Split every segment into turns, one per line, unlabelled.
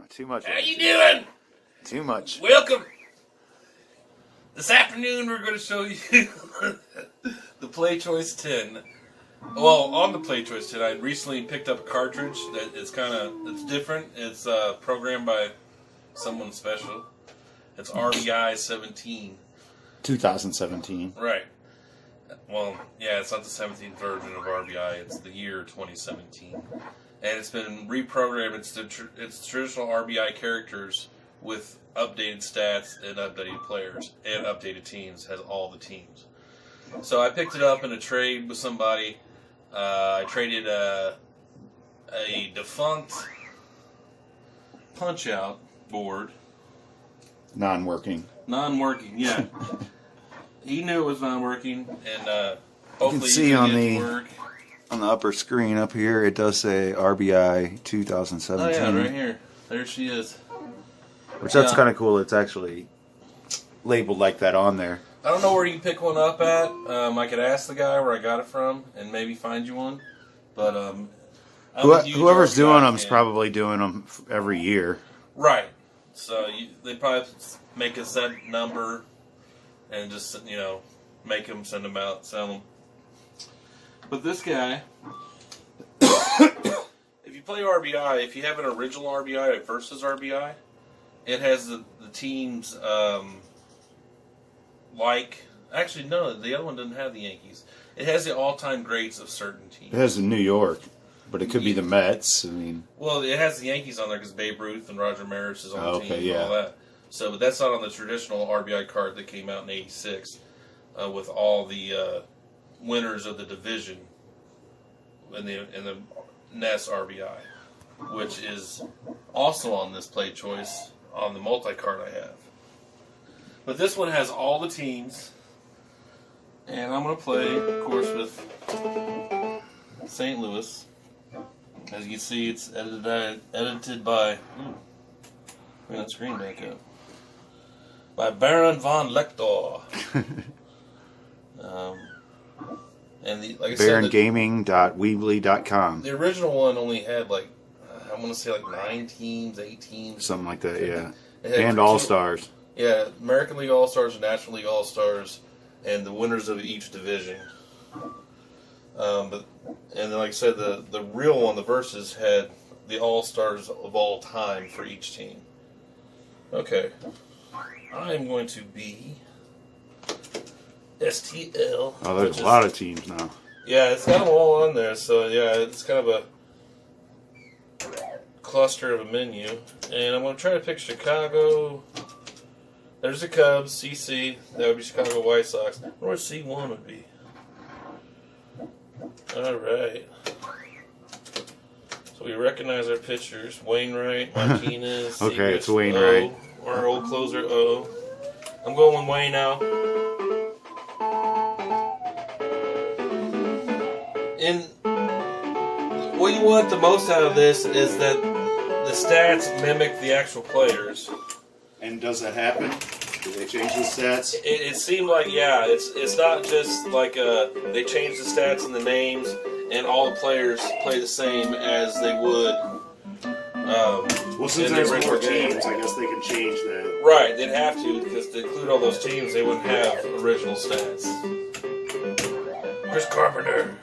Too much.
How you doing?
Too much.
Welcome. This afternoon we're going to show you the Playchoice 10. Well, on the Playchoice 10, I recently picked up a cartridge that it's different. It's programmed by someone special. It's RBI 17.
2017.
Right. Well, yeah, it's not the 17th version of RBI. It's the year 2017. And it's been reprogrammed. It's traditional RBI characters with updated stats and updated players and updated teams. Has all the teams. So I picked it up in a trade with somebody. I traded a defunct Punch-Out board.
Non-working,
yeah. He knew it was non-working, and hopefully
you can see on
it work.
On the upper screen up here, it does say RBI 2017.
Oh yeah, right here. There she is.
Which that's kind of cool. It's actually labeled like that on there.
I don't know where you can pick one up at. I could ask the guy where I got it from and maybe find you one. But
whoever's doing them is probably doing them every year.
Right. So they probably make a set number and just make them, send them out, sell them. But this guy, if you play RBI, if you have an original RBI, like versus RBI, it has the teams actually no, the other one doesn't have the Yankees. It has the all-time greats of certain teams.
It has the New York, but it could be the Mets.
Well, it has the Yankees on there because Babe Ruth and Roger Maris is on the team and all that. So, but that's not on the traditional RBI card that came out in '86 with all the winners of the division in the NES RBI, which is also on this Playchoice on the multi-card I have. But this one has all the teams, and I'm going to play, of course, with St. Louis. As you can see, it's edited by... bring that screen back up. By Baron von Lector. And like I said,
BaronGaming.weebly.com.
The original one only had I want to say 9 teams, 8 teams.
Something like that, yeah. And All-Stars.
Yeah, American League All-Stars and National League All-Stars, and the winners of each division. And then, like I said, the real one, the Versus, had the All-Stars of all time for each team. Okay. I'm going to be STL.
Oh, there's a lot of teams now.
Yeah, it's got them all on there, so yeah, it's kind of a cluster of a menu. And I'm going to try to pick Chicago. There's the Cubs, CC. That would be Chicago White Sox. I wonder what C1 would be. Alright. So we recognize our pitchers. Wainwright, Martinez.
Okay, it's Wainwright.
Our old closer, O. I'm going with Wayne now. And what you want the most out of this is that the stats mimic the actual players.
And does that happen? Do they change the stats?
It seemed like, yeah, it's not just like they change the stats and the names, and all the players play the same as they would.
Well, since there's more teams, I guess they can change that.
Right, they'd have to, because to include all those teams, they wouldn't have original stats. Chris Carpenter.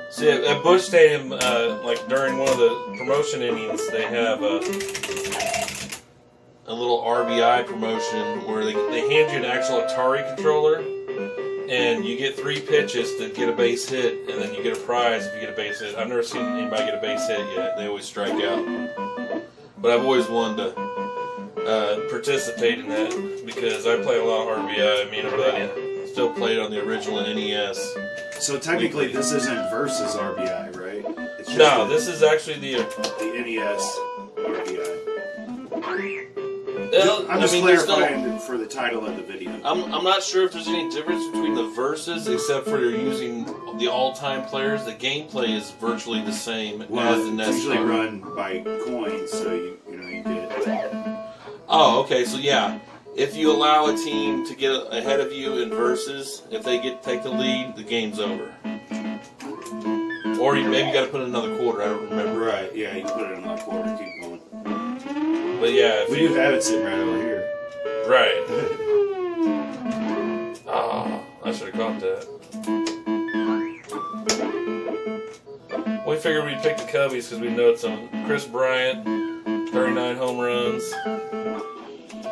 See, at Busch Stadium, during one of the promotion innings, they have a little RBI promotion where they hand you an actual Atari controller, and you get 3 pitches to get a base hit, and then you get a prize if you get a base hit. I've never seen anybody get a base hit yet. They always strike out. But I've always wanted to participate in that because I play a lot of RBI. Me and everybody still played on the original NES.
So technically, this isn't versus RBI, right? It's
No, this is actually the
NES RBI.
I'm
just clarifying for the title of the video.
I'm not sure if there's any difference between the verses, except for using the all-time players. The gameplay is virtually the same as the NES.
It's usually run by coins, so you get.
Oh, okay. So yeah, if you allow a team to get ahead of you in verses, if they take the lead, the game's over. Or you maybe got to put in another quarter. I don't remember.
Right. Yeah, you can put it in another quarter. Keep going.
But yeah,
we do have it sitting right over here.
Right. Oh, I should have caught that. We figured we'd pick the Cubbies because we know it's on Chris Bryant, 39 home runs.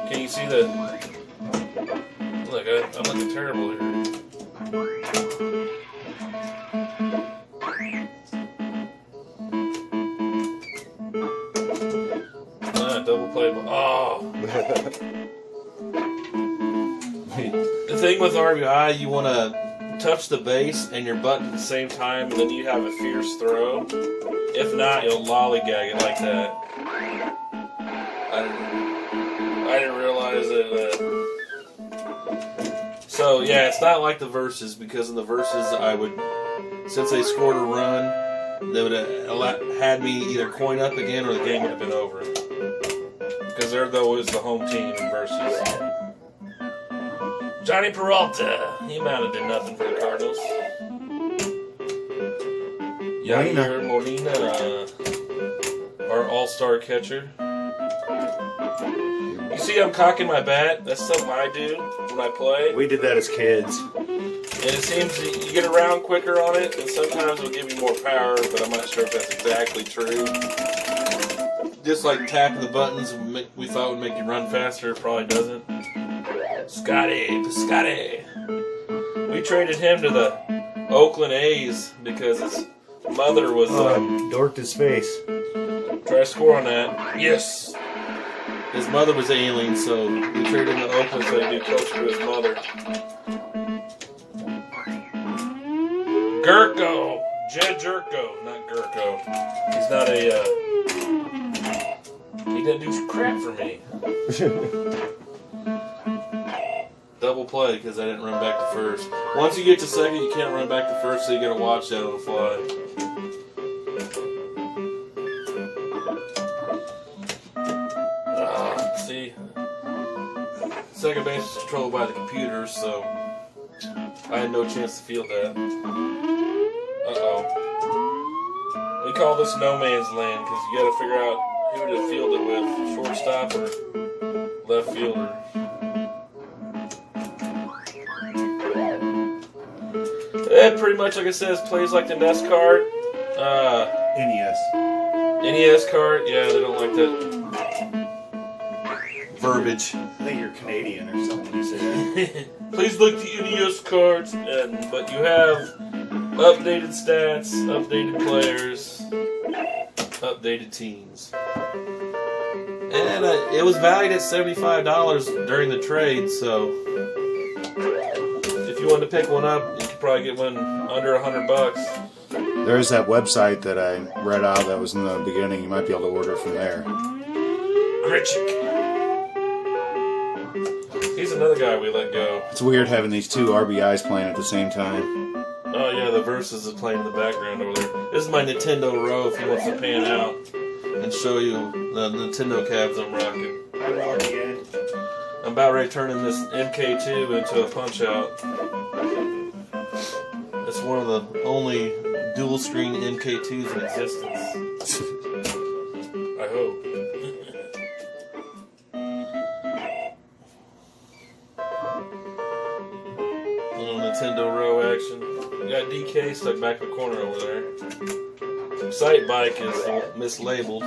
Can you see the? Look, I'm looking terrible here. Double play. Oh. The thing with RBI, you want to touch the base and your button at the same time, and then you have a fierce throw. If not, you'll lollygag it like that. I didn't realize it. So yeah, it's not like the verses, because in the verses since they scored a run, they would have had me either coin up again or the game would have been over. Because they're always the home team in versus. Johnny Peralta, he amounted to nothing for the Cardinals. Yair Molina, our all-star catcher. You see I'm cocking my bat? That's something I do when I play.
We did that as kids.
And it seems that you get around quicker on it, and sometimes it'll give you more power, but I'm not sure if that's exactly true. Just like tapping the buttons we thought would make you run faster, it probably doesn't. Scotty. We traded him to the Oakland A's because his mother was...
dorked his face.
Try to score on that. Yes! His mother was ailing, so we traded him to Oakland so he'd be closer to his mother. Gurko! Jed Jerko, not Gurko. He's not a... He didn't do crap for me. Double play because I didn't run back to first. Once you get to second, you can't run back to first, so you gotta watch that on the fly. See? Second base is controlled by the computer, so I had no chance to field that. Uh-oh. We call this no man's land because you gotta figure out who to field it with, shortstop or left fielder. That pretty much, like I said, plays like the NES card. NES card, yeah, they don't like that verbiage.
I think you're Canadian or something when you say that.
Please look the NES cards, but you have updated stats, updated players, updated teams. And it was valued at $75 during the trade, so if you wanted to pick one up, you could probably get one under $100.
There's that website that I read out that was in the beginning. You might be able to order from there.
Gritchick. He's another guy we let go.
It's weird having these two RBIs playing at the same time.
Oh yeah, the Versus is playing in the background over there. This is my Nintendo row if he wants to pan out and show you the Nintendo cabs I'm rocking. I'm about ready to turn in this MK2 into a Punch-Out. It's one of the only dual-screen MK2s in existence. I hope. Little Nintendo row action. We got DK stuck back in the corner over there. Excite Bike is mislabeled.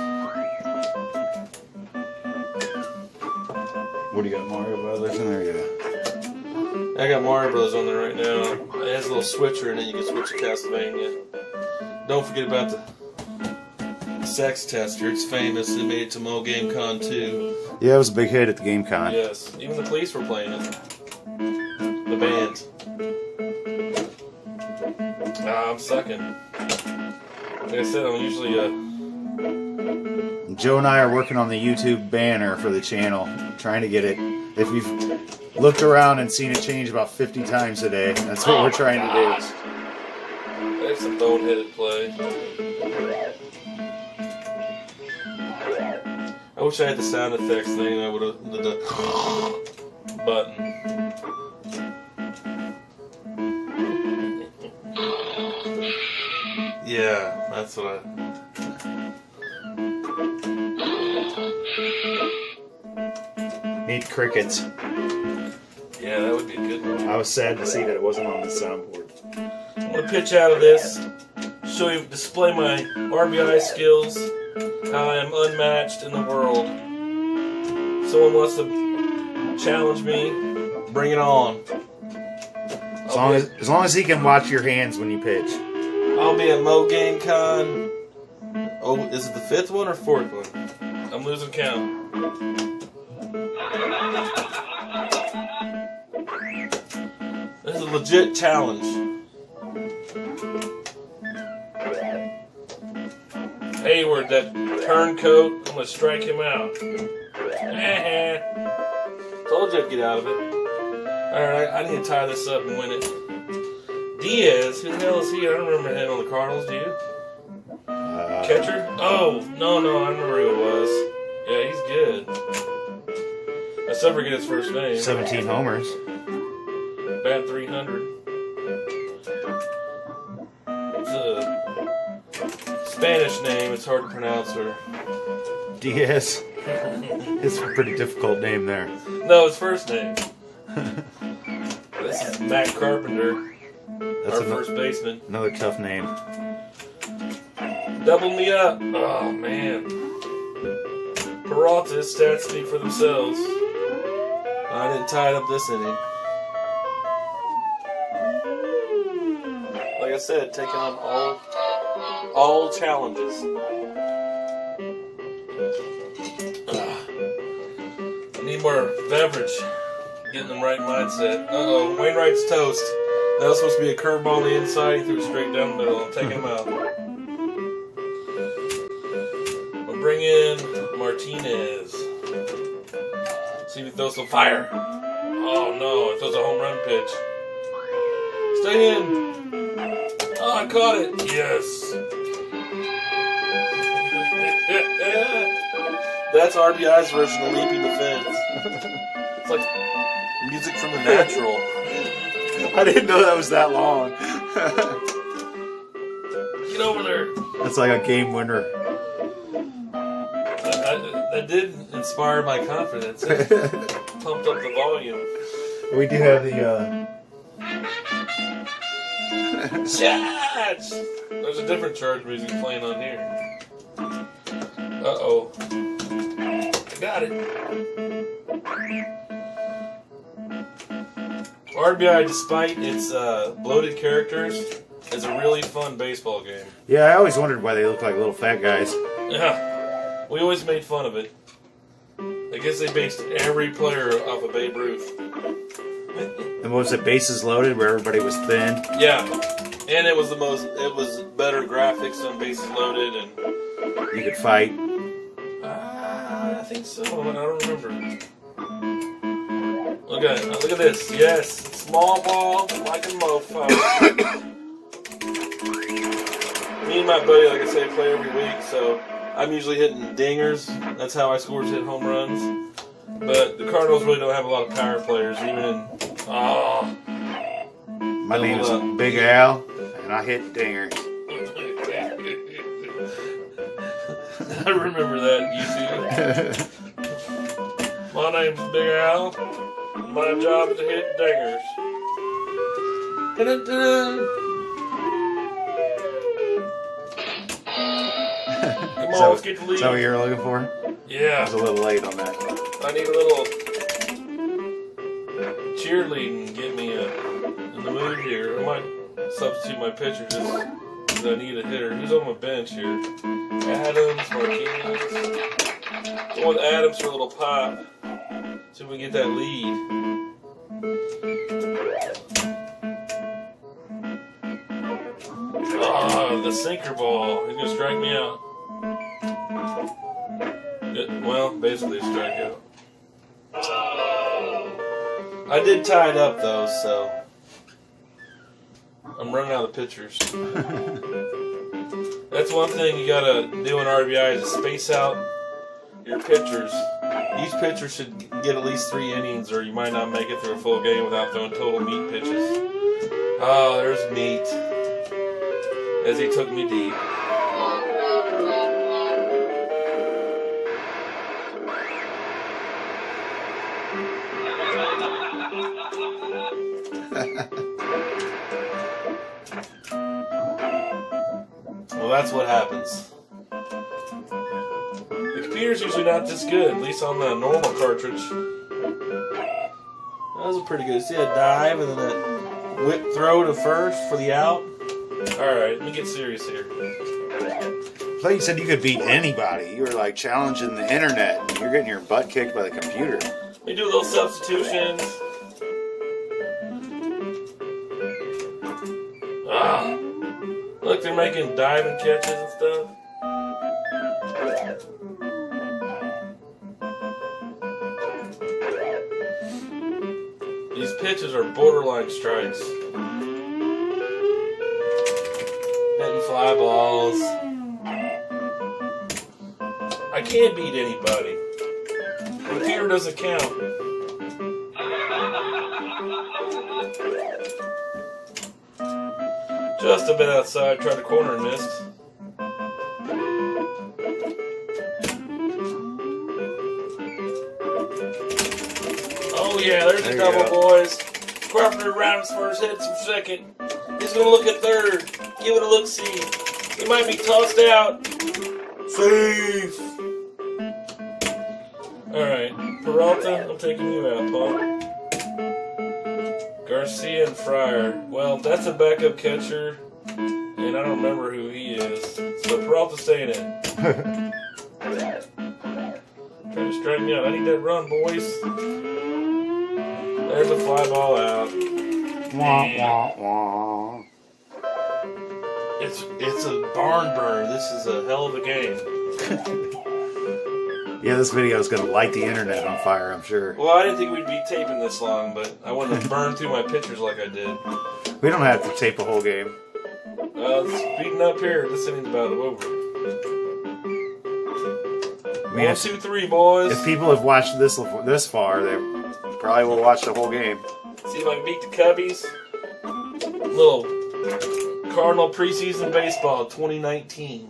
What do you got, Mario Brothers in there? Yeah.
I got Mario Bros on there right now. It has a little switcher in it. You can switch to Castlevania. Don't forget about the Sex Tester. It's famous. It made it to Mo Game Con 2.
Yeah, it was a big hit at the Game Con.
Yes. Even the police were playing it. The band. I'm sucking. Like I said, I'm usually
Joe and I are working on the YouTube banner for the channel, trying to get it. If you've looked around and seen it change about 50 times today, that's what we're trying to do.
That's a boneheaded play. I wish I had the sound effects thing. I would have the button. Yeah, that's what I.
Need crickets.
Yeah, that would be a good one.
I was sad to see that it wasn't on the soundboard.
I'm gonna pitch out of this, show you, display my RBI skills, how I am unmatched in the world. Someone wants to challenge me, bring it on.
As long as he can watch your hands when you pitch.
I'll be at Mo Game Con. Oh, is it the 5th one or 4th one? I'm losing count. This is a legit challenge. Hayward, that turncoat, I'm gonna strike him out. Told you I'd get out of it. Alright, I need to tie this up and win it. Diaz, who the hell is he? I don't remember him on the Cardinals, do you? Catcher? Oh, no, I remember who it was. Yeah, he's good. I still forget his first name.
17 homers.
Bat 300. It's a Spanish name. It's hard to pronounce her.
Diaz. It's a pretty difficult name there.
No, his first name. This is Matt Carpenter.
That's
our first baseman.
Another tough name.
Double me up. Oh, man. Peralta's stats speak for themselves. I didn't tie it up this inning. Like I said, taking on all challenges. I need more beverage. Getting in the right mindset. Uh-oh, Wainwright's toast. That was supposed to be a curveball on the inside. He threw it straight down the middle. I'm taking him out. We'll bring in Martinez. See if he throws some fire. Oh no, it throws a home run pitch. Stay in. Oh, I caught it. Yes. That's RBI's version of leaping the fence. It's like music from The Natural.
I didn't know that was that long.
Get over there.
That's like a game winner.
That did inspire my confidence. It pumped up the volume.
We do have the
Charge! There's a different charge music playing on here. Uh-oh. I got it. RBI, despite its bloated characters, is a really fun baseball game.
Yeah, I always wondered why they look like little fat guys.
Yeah. We always made fun of it. I guess they based every player off of Babe Ruth.
And what was it, bases loaded, where everybody was thin?
Yeah. And it was better graphics than bases loaded, and
you could fight.
I think so, but I don't remember. Look at this. Yes, small ball like a mofo. Me and my buddy, like I say, play every week, so I'm usually hitting dingers. That's how I score, hit home runs. But the Cardinals really don't have a lot of power players, even in.
My name is Big Al, and I hit dingers.
I remember that, YouTube. My name's Big Al. My job is to hit dingers. Come on, let's get the lead.
Is that what you were looking for?
Yeah.
I was a little late on that.
I need a little cheerleading, get me in the mood here. I might substitute my pitcher just because I need a hitter. Who's on my bench here? Adams, Martinez. I want Adams for a little pop. See if we can get that lead. Oh, a sinker ball. He's gonna strike me out. Well, basically a strikeout. I did tie it up though, so I'm running out of pitchers. That's one thing you gotta do in RBI is space out your pitchers. Each pitcher should get at least 3 innings, or you might not make it through a full game without throwing total meat pitches. Oh, there's meat. As he took me deep. Well, that's what happens. The computer's usually not this good, at least on the normal cartridge. That was a pretty good. See a dive and then a whip throw to first for the out. Alright, let me get serious here.
I thought you said you could beat anybody. You were like challenging the internet. And you're getting your butt kicked by the computer.
Let me do little substitutions. Ah, look, they're making diving catches and stuff. These pitches are borderline strikes. Hitting fly balls. I can't beat anybody. The computer doesn't count. Just a bit outside, tried to corner and missed. Oh yeah, there's a double, boys. Carpenter rounds first, hits for second. He's gonna look at third. Give it a look-see. He might be tossed out. Safe. Alright, Peralta, I'm taking you out, Paul. Garcia and Fryer. Well, that's a backup catcher, and I don't remember who he is. So Peralta's staying in. Trying to strike me out. I need that run, boys. There's a fly ball out.
Wah, wah, wah.
It's a barn burner. This is a hell of a game.
Yeah, this video is going to light the internet on fire, I'm sure.
Well, I didn't think we'd be taping this long, but I wouldn't have burned through my pictures like I did.
We don't have to tape a whole game.
It's beating up here. This inning's about over.
Man,
1, 2, 3, boys.
If people have watched this far, they probably will watch the whole game.
See if I can beat the Cubbies. Little Cardinal preseason baseball 2019.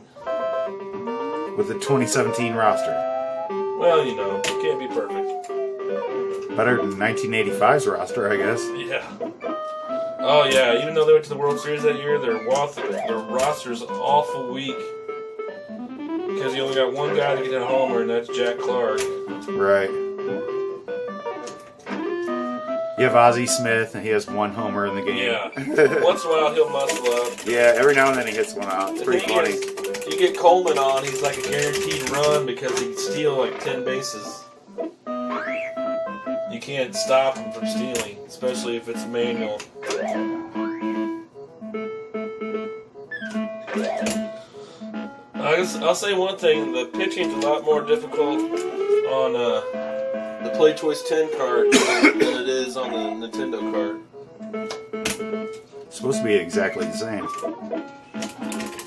With the 2017 roster.
Well, you know, it can't be perfect.
Better than 1985's roster, I guess.
Yeah. Oh, yeah. Even though they went to the World Series that year, their roster's awful weak. Because you only got one guy to get a homer, and that's Jack Clark.
Right. You have Ozzie Smith, and he has 1 homer in the game.
Yeah. Once in a while, he'll muscle up.
Yeah, every now and then he hits one out. It's pretty funny.
You get Coleman on, he's like a guaranteed run because he can steal like 10 bases. You can't stop him from stealing, especially if it's manual. I'll say one thing, the pitching's a lot more difficult on the Playchoice 10 card than it is on the Nintendo card.
It's supposed to be exactly the same.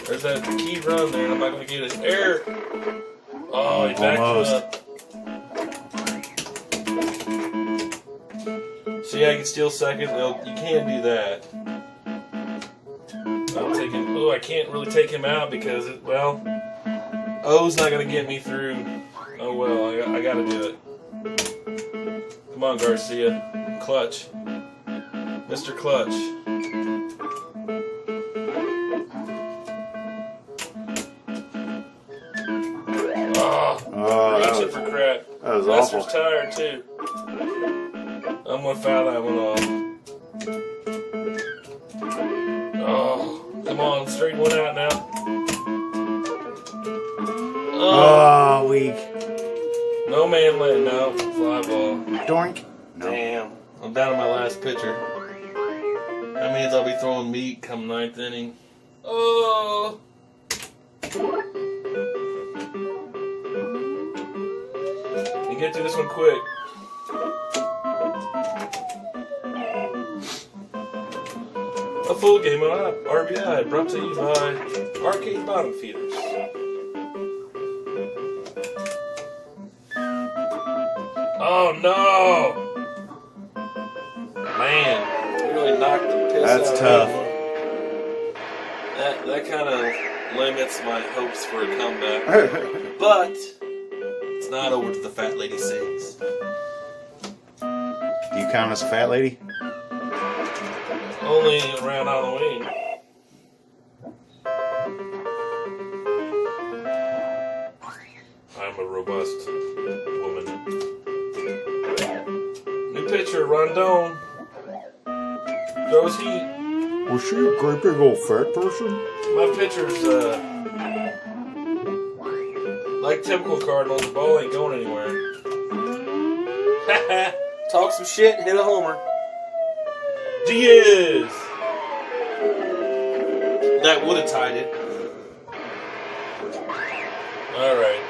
There's that key run there, and I'm not going to get it. Error! Oh, he backed up. See, I can steal second. Well, you can't do that. I'm taking. Oh, I can't really take him out because O's not going to get me through. Oh well, I got to do it. Come on, Garcia. Clutch. Mr. Clutch. Reaching for crap.
That was
Lester's
awful.
tired too. I'm gonna foul that one off. Oh, come on, straighten one out now.
Oh, weak.
No man land, no fly ball.
Doink. No.
Damn, I'm down to my last pitcher. That means I'll be throwing meat come 9th inning. Oh. get through this one quick. A full game of RBI brought to you by Arcade Bottom Feeders. Oh no! Man, really knocked the piss
That's
out
tough.
of me. That kind of limits my hopes for a comeback. But it's not over till the fat lady sings.
Do you count as a fat lady?
Only around Halloween. I'm a robust woman. New pitcher, Rondon. Throws heat.
Was she a great big old fat person?
My pitcher's, like typical Cardinals, the ball ain't going anywhere. Talk some shit, hit a homer. Diaz! That would have tied it. Alright.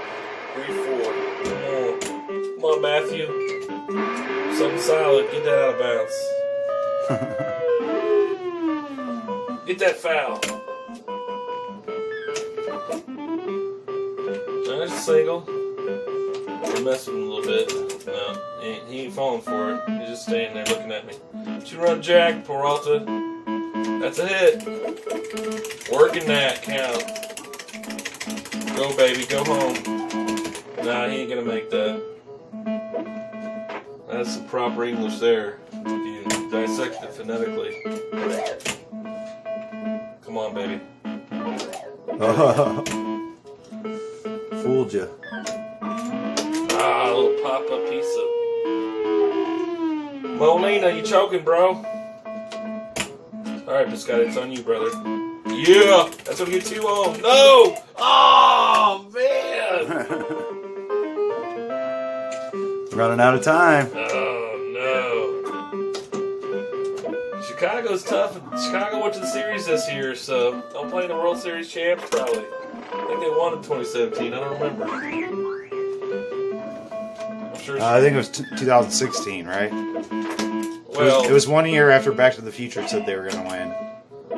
3-4. Come on, Matthew. Something solid. Get that out of bounds. Get that foul. There's a single. We're messing with him a little bit. No, he ain't falling for it. He's just staying there looking at me. She run Jack, Peralta. That's a hit. Working that count. Go, baby, go home. Nah, he ain't gonna make that. That's some proper English there. If you dissect it phonetically. Come on, baby.
Fooled you.
Ah, a little pop-up pizza. Molina, you choking, bro? Alright, Biscotti, it's on you, brother. Yeah! That's what we get 2 on. No! Oh, man!
Running out of time.
Oh, no. Chicago's tough. Chicago went to the series this year, so they'll play in the World Series champs, probably. I think they won in 2017. I don't remember. I'm sure.
I think it was 2016, right?
Well,
it was 1 year after Back to the Future said they were going to win.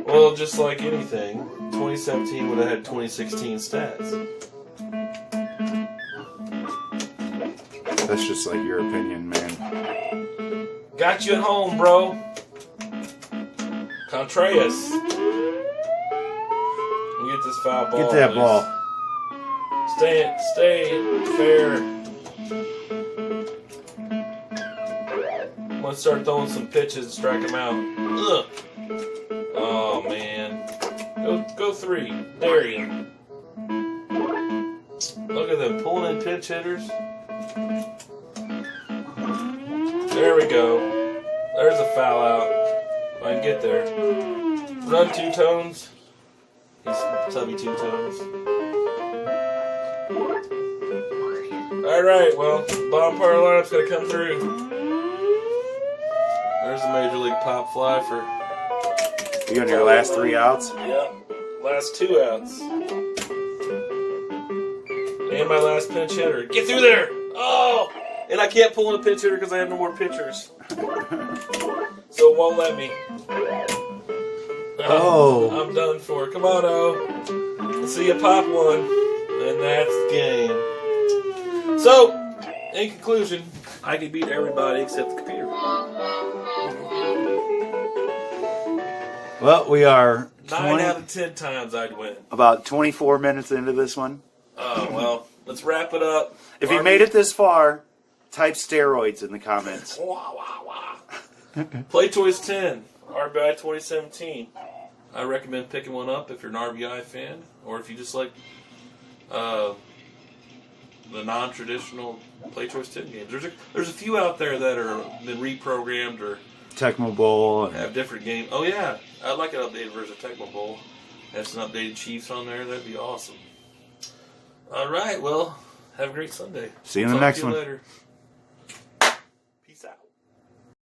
Well, just like anything, 2017 would have had 2016 stats.
That's just like your opinion, man.
Got you at home, bro. Contreras. Get this foul ball.
Get that
please.
ball.
Stay fair. I'm gonna start throwing some pitches and strike them out. Ugh. Oh man. Go 3. There you go. Look at them pulling in pinch hitters. There we go. There's a foul out. If I can get there. Run 2 tones. He's tubby 2 tones. Alright, well, bottom part of the lineup's gonna come through. There's a major league pop fly for.
You on your last 3 outs?
Yep. Last 2 outs. And my last pinch hitter. Get through there! Oh! And I can't pull in a pinch hitter because I have no more pitchers. So it won't let me.
Oh.
I'm done for. Come on, O. Let's see you pop one. And that's the game. So, in conclusion, I can beat everybody except the computer.
Well, we are
9 out of 10 times I'd win.
About 24 minutes into this one.
Oh, well, let's wrap it up.
If you made it this far, type steroids in the comments.
Wah, wah, wah. Playchoice 10, RBI 2017. I recommend picking one up if you're an RBI fan, or if you just like the non-traditional Playchoice 10 games. There's a few out there that are been reprogrammed or
Tecmo Bowl.
have different games. Oh yeah, I'd like an updated version of Tecmo Bowl. Have some updated Chiefs on there. That'd be awesome. All right, well, have a great Sunday.
See you in the next one.
Later.